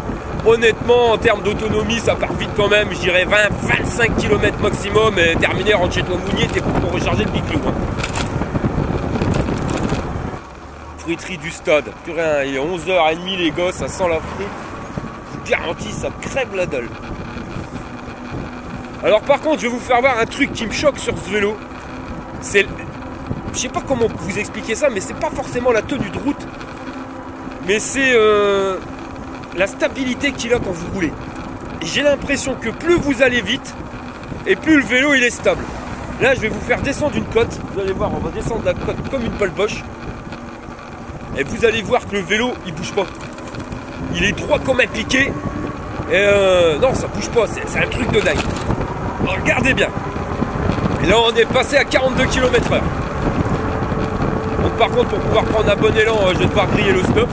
honnêtement, en termes d'autonomie, ça part vite quand même. Je dirais 20-25 km maximum et terminé, rentre chez toi Mounier, t'es pour recharger le biclou. Hein. Friterie du stade. Purée, hein, il est 11h30 les gosses, ça sent la frite. Je vous garantis, ça crève la dalle. Alors par contre, je vais vous faire voir un truc qui me choque sur ce vélo. C'est... Je sais pas comment vous expliquer ça, mais c'est pas forcément la tenue de route. Mais c'est la stabilité qu'il a quand vous roulez. Et j'ai l'impression que plus vous allez vite, et plus le vélo il est stable. Là, je vais vous faire descendre une côte. Vous allez voir, on va descendre la côte comme une pole boche. Et vous allez voir que le vélo, il bouge pas. Il est droit comme un piqué. Et non, ça bouge pas, c'est un truc de dingue. Alors, regardez bien. Et là, on est passé à 42 km/h. Donc par contre, pour pouvoir prendre un bon élan, je vais devoir griller le stop.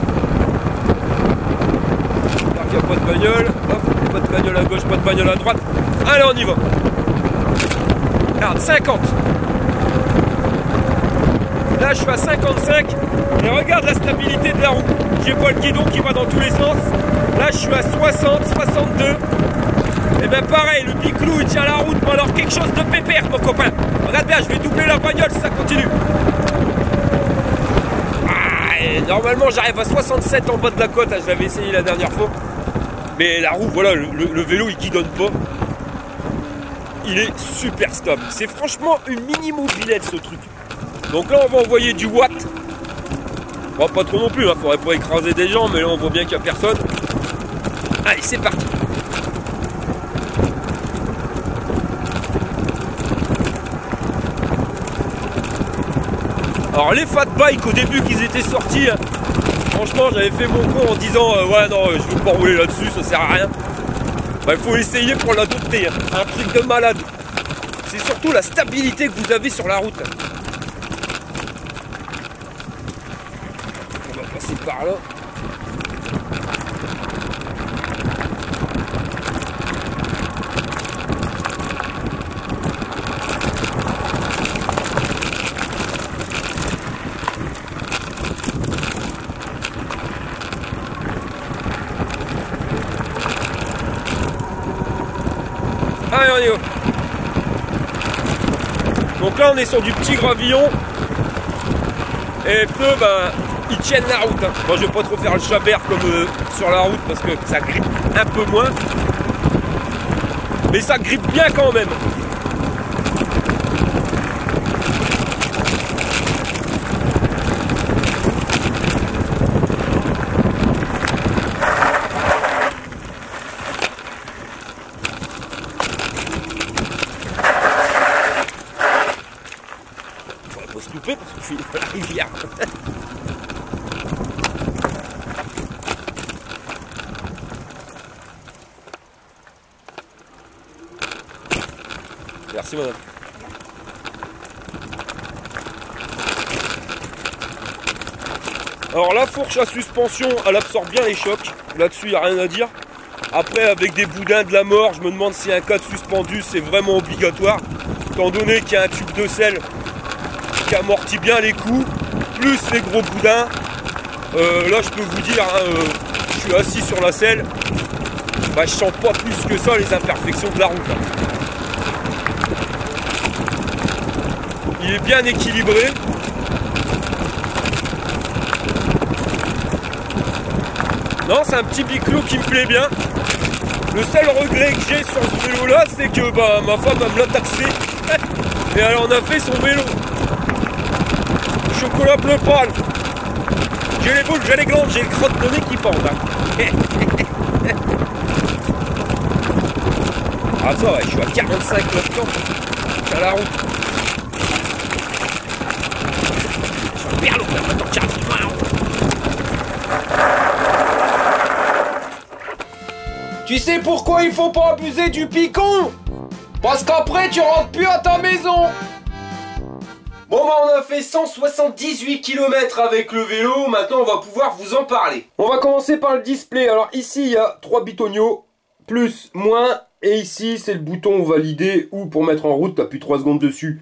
J'espère qu'il n'y a pas de bagnole. Hop, pas de bagnole à gauche, pas de bagnole à droite. Allez, on y va. Regarde, 50. Là, je suis à 55. Et regarde la stabilité de la roue. J'ai pas le guidon qui va dans tous les sens. Là, je suis à 60, 62. Et bien pareil, le biclou il tient la route, mais alors quelque chose de pépère mon copain. Regarde bien, je vais doubler la bagnole si ça continue. Ah, et normalement j'arrive à 67 en bas de la côte, hein, je l'avais essayé la dernière fois. Mais la roue, voilà, le vélo il guidonne pas. Il est super stable. C'est franchement une mini mobilette ce truc. Donc là on va envoyer du watt. Bon, pas trop non plus, hein, faudrait pas écraser des gens, mais là on voit bien qu'il n'y a personne. Allez, c'est parti. Alors les fat bikes au début qu'ils étaient sortis, hein, franchement j'avais fait mon con en disant ouais non je veux pas rouler là-dessus, ça sert à rien. Bah, il faut essayer pour l'adopter, hein. C'est un truc de malade. C'est surtout la stabilité que vous avez sur la route. Hein. On va passer par là. Allez, on y va. Donc là on est sur du petit gravillon. Et les pneus, ben, ils tiennent la route. Hein. Moi je vais pas trop faire le chabert comme sur la route parce que ça grippe un peu moins. Mais ça grippe bien quand même. Se louper parce que je suis dans la rivière. Merci madame. Alors la fourche à suspension, elle absorbe bien les chocs. Là-dessus, il n'y a rien à dire. Après, avec des boudins de la mort, je me demande si un cadre suspendu, c'est vraiment obligatoire. Étant donné qu'il y a un tube de sel qui amortit bien les coups, plus les gros boudins. Là je peux vous dire, hein, je suis assis sur la selle, bah, je sens pas plus que ça les imperfections de la route. Hein. Il est bien équilibré. Non, c'est un petit biclot qui me plaît bien. Le seul regret que j'ai sur ce vélo là, c'est que bah, ma femme me l'a taxé. Et elle en a fait son vélo. Chocolat bleu pâle. J'ai les boules, j'ai les glandes, j'ai le crotte de nez qui pendent. Hein. Ah ça ouais, je suis à 45 là-dedans. Je suis à la route. Je suis vers l'eau là maintenant, tiens. Tu sais pourquoi il faut pas abuser du picon? Parce qu'après tu rentres plus à ta maison. Bon bah on a fait 178 km avec le vélo, maintenant on va pouvoir vous en parler. On va commencer par le display. Alors ici il y a 3 bitoniaux, plus, moins, et ici c'est le bouton valider ou pour mettre en route, t'appuies 3 secondes dessus.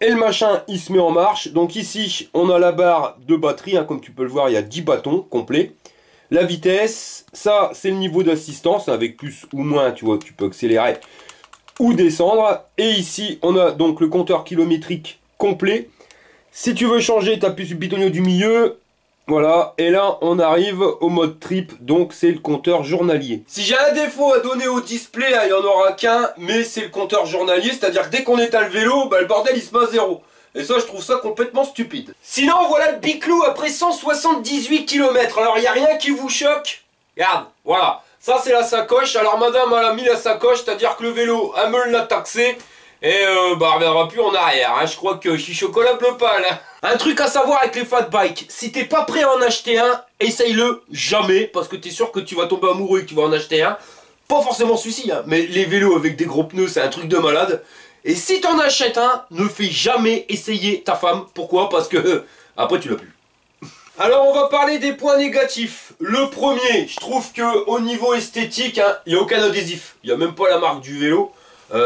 Et le machin il se met en marche. Donc ici on a la barre de batterie, hein, comme tu peux le voir il y a 10 bâtons complets. La vitesse, ça c'est le niveau d'assistance, avec plus ou moins, tu vois, tu peux accélérer ou descendre. Et ici on a donc le compteur kilométrique complet. Si tu veux changer, tu appuies sur le bitonio du milieu. Voilà, et là on arrive au mode trip, donc c'est le compteur journalier. Si j'ai un défaut à donner au display, il n'y en aura qu'un, mais c'est le compteur journalier, c'est-à-dire que dès qu'on éteint le vélo, bah, le bordel il se met à 0. Et ça je trouve ça complètement stupide. Sinon voilà le biclou après 178 km. Alors il n'y a rien qui vous choque. Regarde, voilà. Ça c'est la sacoche. Alors madame elle a mis la sacoche, c'est-à-dire que le vélo elle me l'a taxé. Et bah elle reviendra plus en arrière, hein. Je crois que je suis chocolat bleu pâle, hein. Un truc à savoir avec les fat bikes, si t'es pas prêt à en acheter un, essaye-le jamais, parce que t'es sûr que tu vas tomber amoureux et que tu vas en acheter un. Pas forcément celui-ci, hein, mais les vélos avec des gros pneus c'est un truc de malade. Et si t'en achètes un, ne fais jamais essayer ta femme. Pourquoi? Parce que après tu l'as plus. Alors on va parler des points négatifs. Le premier, je trouve que au niveau esthétique, hein, il n'y a aucun adhésif. Il n'y a même pas la marque du vélo.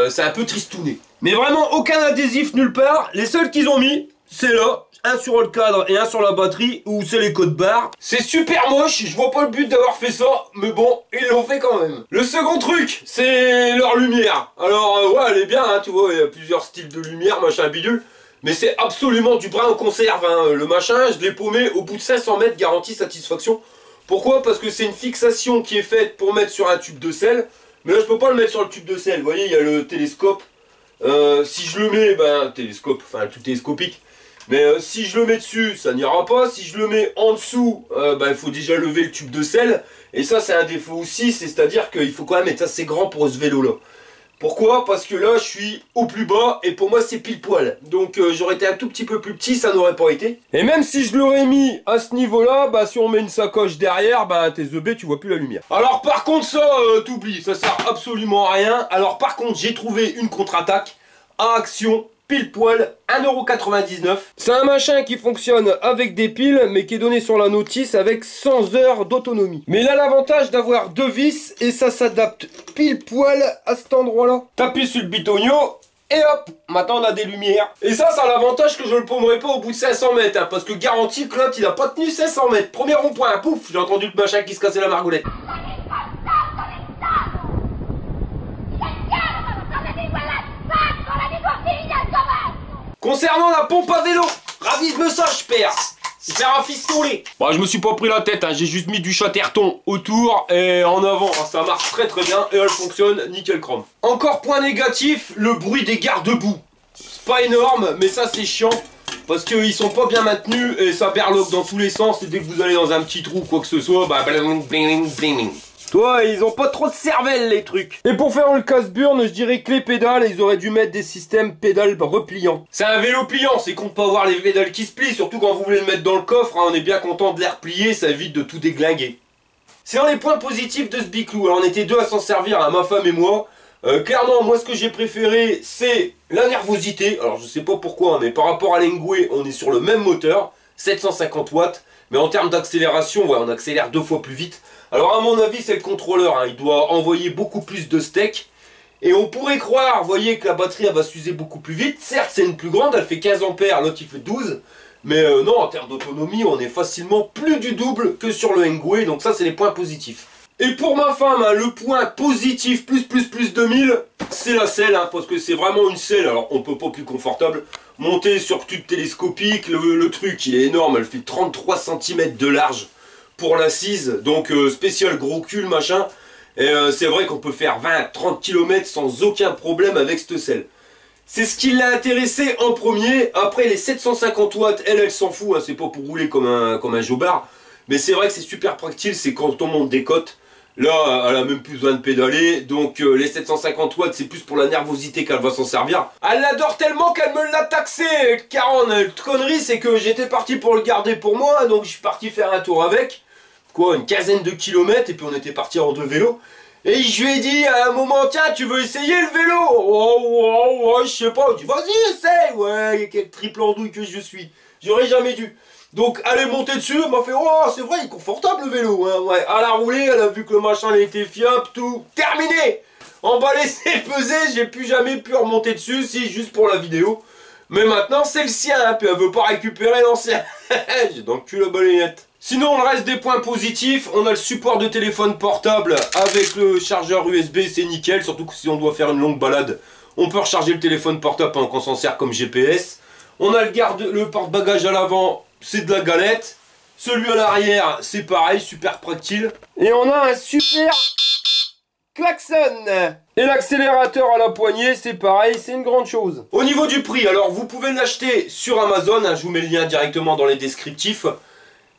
C'est un peu tristouné. Mais vraiment aucun adhésif nulle part. Les seuls qu'ils ont mis, c'est là. Un sur le cadre et un sur la batterie, où c'est les codes barres. C'est super moche, je vois pas le but d'avoir fait ça, mais bon, ils l'ont fait quand même. Le second truc, c'est leur lumière. Alors ouais, elle est bien, hein, tu vois, il y a plusieurs styles de lumière, machin bidule. Mais c'est absolument du brin en conserve, hein. Le machin, je l'ai paumé au bout de 500 mètres, garantie satisfaction. Pourquoi? Parce que c'est une fixation qui est faite pour mettre sur un tube de sel. Mais là je peux pas le mettre sur le tube de sel, vous voyez il y a le télescope. Si je le mets, ben télescope, enfin tout télescopique. Mais si je le mets dessus, ça n'ira pas. Si je le mets en dessous, ben, il faut déjà lever le tube de sel. Et ça c'est un défaut aussi, c'est-à-dire qu'il faut quand même être assez grand pour ce vélo là. Pourquoi? Parce que là je suis au plus bas et pour moi c'est pile poil. Donc j'aurais été un tout petit peu plus petit, ça n'aurait pas été. Et même si je l'aurais mis à ce niveau là, bah si on met une sacoche derrière, bah tes EB tu vois plus la lumière. Alors par contre ça t'oublies, ça sert absolument à rien. Alors par contre j'ai trouvé une contre-attaque à Action. Pile poil, 1,99 €. C'est un machin qui fonctionne avec des piles, mais qui est donné sur la notice avec 100 heures d'autonomie. Mais il a l'avantage d'avoir 2 vis, et ça s'adapte pile poil à cet endroit-là. T'appuies sur le bitonio, et hop, maintenant on a des lumières. Et ça a l'avantage que je le paumerai pas au bout de 500 mètres, hein, parce que garantie que l'autre il a pas tenu 500 mètres. Premier rond-point, pouf, j'ai entendu le machin qui se cassait la margoulette. Concernant la pompe à vélo, ravise-me ça, je perds. C'est un rafistolet. Bon, je me suis pas pris la tête, hein. J'ai juste mis du Chatterton autour et en avant. Hein. Ça marche très très bien et elle fonctionne nickel chrome. Encore point négatif, le bruit des garde-boue. C'est pas énorme, mais ça c'est chiant. Parce qu'ils sont pas bien maintenus et ça berloque dans tous les sens. Et dès que vous allez dans un petit trou, quoi que ce soit, bah bling bling bling. Toi, ils ont pas trop de cervelle les trucs. Et pour faire le casse-burne, je dirais que les pédales, ils auraient dû mettre des systèmes pédales repliants. C'est un vélo pliant, c'est con de pas avoir les pédales qui se plient, surtout quand vous voulez le mettre dans le coffre, hein, on est bien content de les replier, ça évite de tout déglinguer. C'est un des points positifs de ce biclou. Alors on était deux à s'en servir, hein, ma femme et moi. Clairement, moi ce que j'ai préféré, c'est la nervosité. Alors je sais pas pourquoi, hein, mais par rapport à l'Engwe, on est sur le même moteur, 750 watts. Mais en termes d'accélération, ouais, on accélère 2 fois plus vite. Alors à mon avis c'est le contrôleur, hein. Il doit envoyer beaucoup plus de steak. Et on pourrait croire, vous voyez, que la batterie elle va s'user beaucoup plus vite. Certes c'est une plus grande, elle fait 15 ampères, l'autre il fait 12. Mais non, en termes d'autonomie on est facilement plus du double que sur le Engwe. Donc ça c'est les points positifs. Et pour ma femme, hein, le point positif plus 2000, c'est la selle, hein, parce que c'est vraiment une selle. Alors on peut pas plus confortable. Montée sur tube télescopique, le truc il est énorme, elle fait 33 cm de large pour l'assise. Donc spécial gros cul machin. Et c'est vrai qu'on peut faire 20-30 km sans aucun problème avec cette selle. C'est ce qui l'a intéressé en premier. Après les 750 watts, elle s'en fout, hein, c'est pas pour rouler comme un jobard. Mais c'est vrai que c'est super pratique, c'est quand on monte des côtes. Là, elle a même plus besoin de pédaler. Donc les 750 watts, c'est plus pour la nervosité qu'elle va s'en servir. Elle l'adore tellement qu'elle me l'a taxé. 40, la connerie, c'est que j'étais parti pour le garder pour moi. Donc je suis parti faire un tour avec. Quoi, une quinzaine de kilomètres. Et puis on était parti en 2 vélos. Et je lui ai dit à un moment, tiens, tu veux essayer le vélo? Oh, je sais pas. Je dis, vas-y, essaye. Ouais, quel triple andouille que je suis. J'aurais jamais dû. Donc elle est montée dessus, elle m'a fait, oh c'est vrai, il est confortable le vélo, hein, ouais. Elle a roulé, elle a vu que le machin il était fiable, tout, terminé. Emballé, c'est pesé, j'ai plus jamais pu remonter dessus, si juste pour la vidéo. Mais maintenant c'est le sien, hein, puis elle veut pas récupérer l'ancien. J'ai dans le cul la balayette. Sinon le reste des points positifs, on a le support de téléphone portable avec le chargeur USB, c'est nickel, surtout que si on doit faire une longue balade, on peut recharger le téléphone portable pendant qu'on s'en sert comme GPS. On a le porte-bagages à l'avant, c'est de la galette. Celui à l'arrière, c'est pareil, super pratique. Et on a un super klaxon. Et l'accélérateur à la poignée, c'est pareil, c'est une grande chose. Au niveau du prix, alors vous pouvez l'acheter sur Amazon, hein, je vous mets le lien directement dans les descriptifs.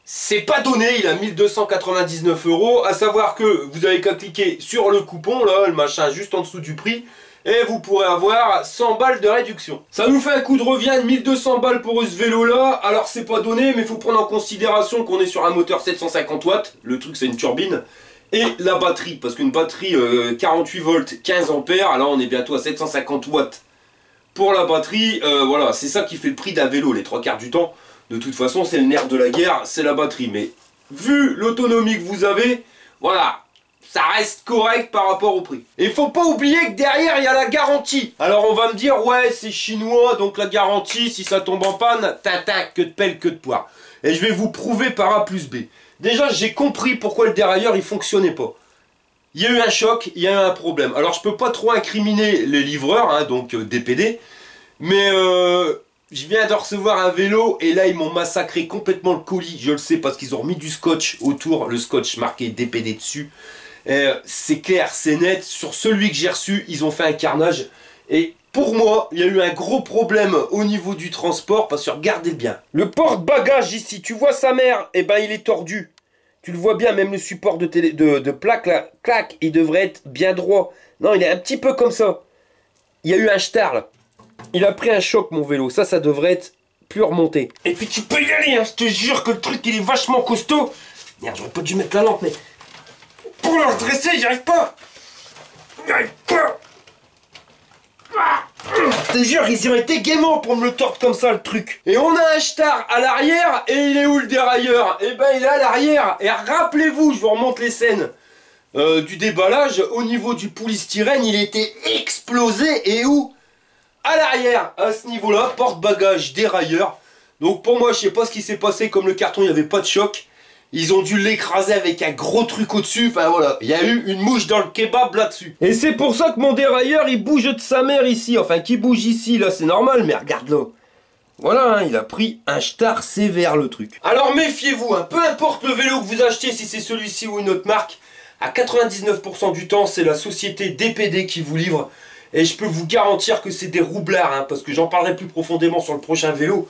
C'est pas donné, il a 1299 €. À savoir que vous avez qu'à cliquer sur le coupon, là, le machin juste en dessous du prix. Et vous pourrez avoir 100 balles de réduction. Ça nous fait un coût de revient de 1200 balles pour ce vélo là. Alors c'est pas donné, mais il faut prendre en considération qu'on est sur un moteur 750 watts. Le truc c'est une turbine. Et la batterie, parce qu'une batterie 48 volts, 15 ampères. Là on est bientôt à 750 watts pour la batterie. Voilà, c'est ça qui fait le prix d'un vélo les 3/4 du temps. De toute façon c'est le nerf de la guerre, c'est la batterie. Mais vu l'autonomie que vous avez, voilà, ça reste correct par rapport au prix. Et il faut pas oublier que derrière il y a la garantie. Alors on va me dire ouais c'est chinois donc la garantie si ça tombe en panne, tintin, que de pelle, que de poire. Et je vais vous prouver par A plus B. Déjà j'ai compris pourquoi le dérailleur il fonctionnait pas. Il y a eu un choc, il y a eu un problème. Alors je peux pas trop incriminer les livreurs, hein, donc DPD. Mais je viens de recevoir un vélo et là ils m'ont massacré complètement le colis. Je le sais parce qu'ils ont remis du scotch autour, le scotch marqué DPD dessus. C'est clair, c'est net. Sur celui que j'ai reçu, ils ont fait un carnage. Et pour moi, il y a eu un gros problème au niveau du transport. Parce que regardez bien. Le porte-bagages ici, tu vois sa mère, eh ben il est tordu. Tu le vois bien, même le support de plaque là, clac, il devrait être bien droit. Non, il est un petit peu comme ça. Il y a eu un star là. Il a pris un choc mon vélo. Ça devrait être plus remonté. Et puis tu peux y aller, hein. Je te jure que le truc il est vachement costaud. Merde, j'aurais pas dû mettre la lampe, mais... Pour le redresser, j'y arrive pas. J'y arrive pas. Je te jure, ils y auraient été gaiement pour me le tordre comme ça, le truc. Et on a un star à l'arrière, et il est où le dérailleur? Eh ben, il est à l'arrière. Et rappelez-vous, je vous remonte les scènes du déballage. Au niveau du polystyrène, il était explosé. Et où? À l'arrière, à ce niveau-là, porte-bagages, dérailleur. Donc pour moi, je sais pas ce qui s'est passé, comme le carton, il n'y avait pas de choc. Ils ont dû l'écraser avec un gros truc au-dessus. Enfin voilà, il y a eu une mouche dans le kebab là-dessus. Et c'est pour ça que mon dérailleur, il bouge de sa mère ici. Enfin, qui bouge ici, là, c'est normal, mais regarde là. Voilà, hein, il a pris un star sévère, le truc. Alors méfiez-vous, hein, peu importe le vélo que vous achetez, si c'est celui-ci ou une autre marque, à 99% du temps, c'est la société DPD qui vous livre. Et je peux vous garantir que c'est des roublards, hein, parce que j'en parlerai plus profondément sur le prochain vélo.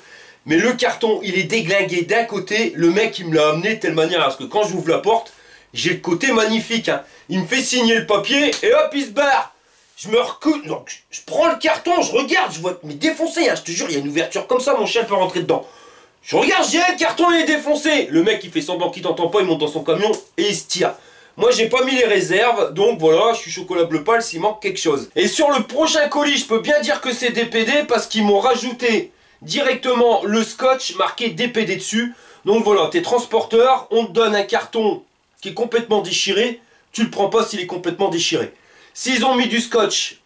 Mais le carton, il est déglingué d'un côté. Le mec, il me l'a amené de telle manière à ce que quand j'ouvre la porte, j'ai le côté magnifique. Hein. Il me fait signer le papier et hop, il se barre. Je me recule. Donc, je prends le carton, je regarde, je vois, mais défoncé. Hein, je te jure, il y a une ouverture comme ça, mon chien peut rentrer dedans. Je regarde, je dis, le carton, il est défoncé. Le mec, il fait semblant qu'il t'entend pas, il monte dans son camion et il se tire. Moi, j'ai pas mis les réserves, donc voilà, je suis chocolat bleu pâle s'il manque quelque chose. Et sur le prochain colis, je peux bien dire que c'est DPD parce qu'ils m'ont rajouté directement le scotch marqué DPD dessus. Donc voilà, t'es transporteur, on te donne un carton qui est complètement déchiré, tu le prends pas s'il est complètement déchiré. S'ils ont mis du scotch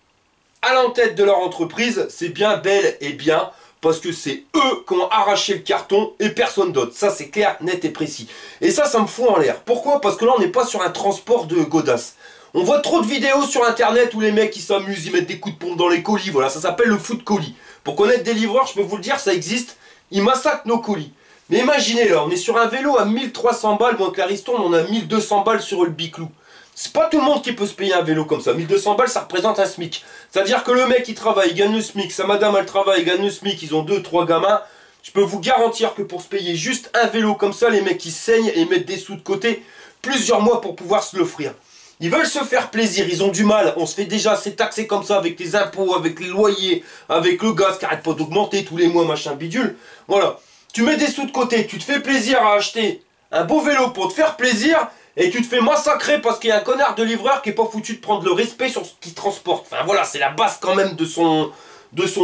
à l'entête de leur entreprise, c'est bien bel et bien, parce que c'est eux qui ont arraché le carton et personne d'autre. Ça c'est clair, net et précis. Et ça me fout en l'air. Pourquoi? Parce que là on n'est pas sur un transport de godasses. On voit trop de vidéos sur internet où les mecs ils s'amusent, ils mettent des coups de pompe dans les colis, voilà, ça s'appelle le foot colis. Pour connaître des livreurs, je peux vous le dire, ça existe, ils massacrent nos colis. Mais imaginez là, on est sur un vélo à 1300 balles, bon avec la ristourne on a 1200 balles sur le biclou. C'est pas tout le monde qui peut se payer un vélo comme ça, 1200 balles ça représente un SMIC. C'est-à-dire que le mec il travaille, il gagne le SMIC, sa madame elle travaille, il gagne le SMIC, ils ont 2-3 gamins. Je peux vous garantir que pour se payer juste un vélo comme ça, les mecs ils saignent et mettent des sous de côté plusieurs mois pour pouvoir se l'offrir. Ils veulent se faire plaisir, ils ont du mal, on se fait déjà assez taxer comme ça avec les impôts, avec les loyers, avec le gaz qui arrête pas d'augmenter tous les mois, machin bidule. Voilà, tu mets des sous de côté, tu te fais plaisir à acheter un beau vélo pour te faire plaisir et tu te fais massacrer parce qu'il y a un connard de livreur qui est pas foutu de prendre le respect sur ce qu'il transporte. Enfin voilà, c'est la base quand même de son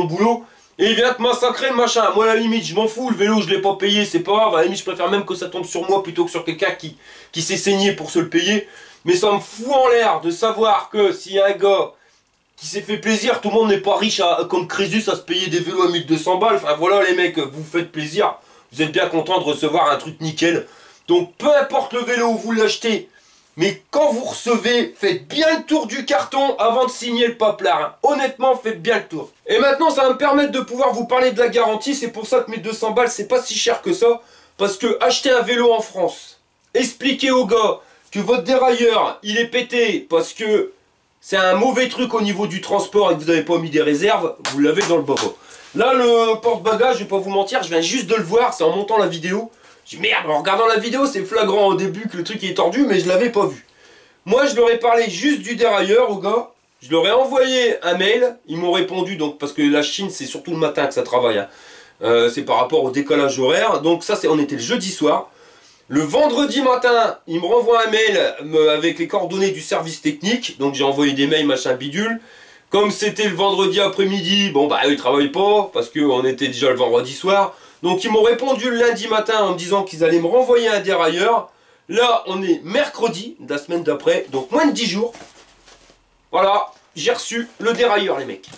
boulot. Et il vient te massacrer, machin. Moi, à la limite, je m'en fous. Le vélo, je l'ai pas payé, c'est pas grave. À la limite, je préfère même que ça tombe sur moi plutôt que sur quelqu'un qui s'est saigné pour se le payer. Mais ça me fout en l'air de savoir que s'il y a un gars qui s'est fait plaisir, tout le monde n'est pas riche comme Crésus à se payer des vélos à 1200 balles. Enfin, voilà, les mecs, vous faites plaisir. Vous êtes bien contents de recevoir un truc nickel. Donc, peu importe le vélo où vous l'achetez, mais quand vous recevez, faites bien le tour du carton avant de signer le paplard. Hein. Honnêtement, faites bien le tour. Et maintenant, ça va me permettre de pouvoir vous parler de la garantie. C'est pour ça que 1200 balles, c'est pas si cher que ça. Parce que acheter un vélo en France, expliquer au gars que votre dérailleur, il est pété parce que c'est un mauvais truc au niveau du transport et que vous n'avez pas mis des réserves, vous l'avez dans le bobo. Là, le porte-bagages, je vais pas vous mentir, je viens juste de le voir, c'est en montant la vidéo. Je dis merde, en regardant la vidéo, c'est flagrant au début que le truc est tordu, mais je l'avais pas vu. Moi, je leur ai parlé juste du dérailleur au gars. Je leur ai envoyé un mail. Ils m'ont répondu, donc parce que la Chine, c'est surtout le matin que ça travaille. Hein. C'est par rapport au décalage horaire. Donc ça, on était le jeudi soir. Le vendredi matin, ils me renvoient un mail avec les coordonnées du service technique. Donc j'ai envoyé des mails, machin bidule. Comme c'était le vendredi après-midi, bon bah ils travaillent pas parce qu'on était déjà le vendredi soir. Donc ils m'ont répondu le lundi matin en me disant qu'ils allaient me renvoyer un dérailleur. Là on est mercredi de la semaine d'après, donc moins de 10 jours. Voilà, j'ai reçu le dérailleur les mecs.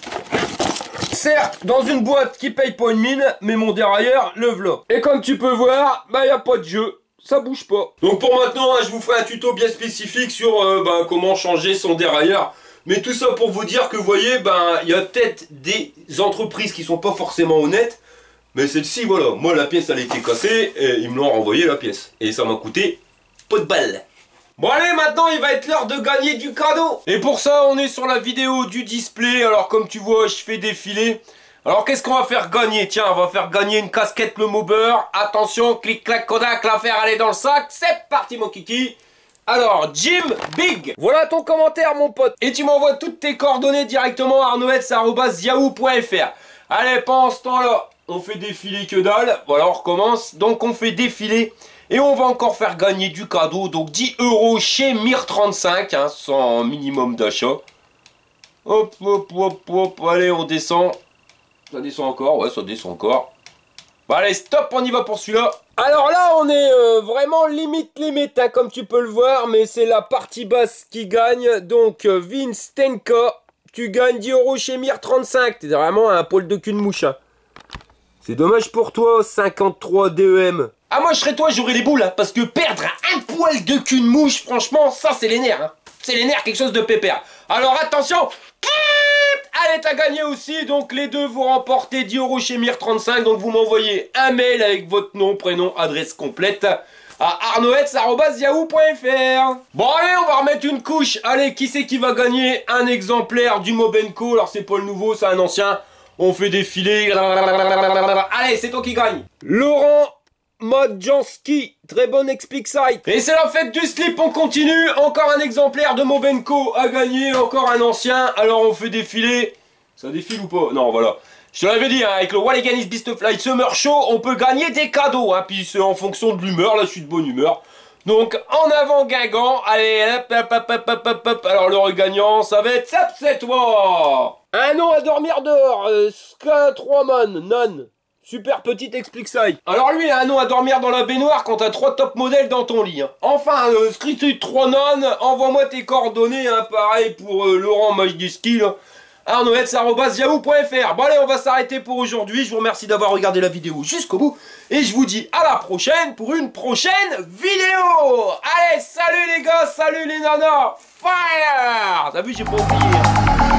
Certes, dans une boîte qui paye pas une mine, mais mon dérailleur, le v'là. Et comme tu peux voir, bah y a pas de jeu, ça bouge pas. Donc pour maintenant, hein, je vous ferai un tuto bien spécifique sur comment changer son dérailleur. Mais tout ça pour vous dire que vous voyez, il y a peut-être des entreprises qui sont pas forcément honnêtes. Mais celle-ci, voilà, moi la pièce elle a été cassée et ils me l'ont renvoyé la pièce. Et ça m'a coûté pas de balles. Bon allez, maintenant il va être l'heure de gagner du cadeau. Et pour ça, on est sur la vidéo du display. Alors comme tu vois, je fais défiler. Alors qu'est-ce qu'on va faire gagner? Tiens, on va faire gagner une casquette le Mauber. Attention, clic clac Kodak, l'affaire elle est dans le sac. C'est parti mon kiki. Alors, Jim Big, voilà ton commentaire mon pote. Et tu m'envoies toutes tes coordonnées directement à arnoets@yahoo.fr. Allez, pendant ce temps-là, on fait défiler que dalle. Voilà, on recommence. Donc on fait défiler. Et on va encore faire gagner du cadeau. Donc 10 € chez Mir35, hein, sans minimum d'achat. Hop, hop, hop, hop. Allez, on descend. Ça descend encore. Ouais, ça descend encore. Bon, allez, stop, on y va pour celui-là. Alors là, on est vraiment limite, hein, comme tu peux le voir. Mais c'est la partie basse qui gagne. Donc, Vince Tenka, tu gagnes 10 € chez Mir35. T'es vraiment un poil de cul de mouche. Hein. C'est dommage pour toi, 53 DEM. Ah, moi, je serais toi, j'aurais les boules. Hein, parce que perdre un poil de cul de mouche, franchement, ça, c'est les nerfs. Hein. C'est les nerfs, quelque chose de pépère. Alors, attention. Allez, t'as gagné aussi, donc les deux vous remportez 10 € chez Mir35, donc vous m'envoyez un mail avec votre nom, prénom, adresse complète à arnoets@yahoo.fr. Bon allez, on va remettre une couche. Allez, qui c'est qui va gagner un exemplaire du Mobenco? Alors c'est pas le nouveau, c'est un ancien. On fait défiler. Allez, c'est toi qui gagne. Laurent Modjanski, très bon explique site. Et c'est la fête du slip, on continue. Encore un exemplaire de Mobenco à gagner, encore un ancien. Alors on fait défiler. Ça défile ou pas? Non, voilà. Je te l'avais dit, hein, avec le Walliganis Beast Flight Summer Show, on peut gagner des cadeaux. Hein, puis c'est en fonction de l'humeur, là je suis de bonne humeur. Donc en avant Guingamp, allez, hop, hop, hop, hop, hop, hop, hop. Alors le regagnant, ça va être Sap, c'est toi. Un nom à dormir dehors, Ska 3 man, non. Super petite explique ça. Alors lui, il a un nom à dormir dans la baignoire quand t'as 3 top modèles dans ton lit. Hein. Enfin, Street 3 non, envoie-moi tes coordonnées, hein, pareil pour Laurent Majdiski. arnaudhetz@yahoo.fr. Bon allez, on va s'arrêter pour aujourd'hui. Je vous remercie d'avoir regardé la vidéo jusqu'au bout. Et je vous dis à la prochaine pour une prochaine vidéo. Allez, salut les gars, salut les nanas. Fire. T'as vu, j'ai pas oublié.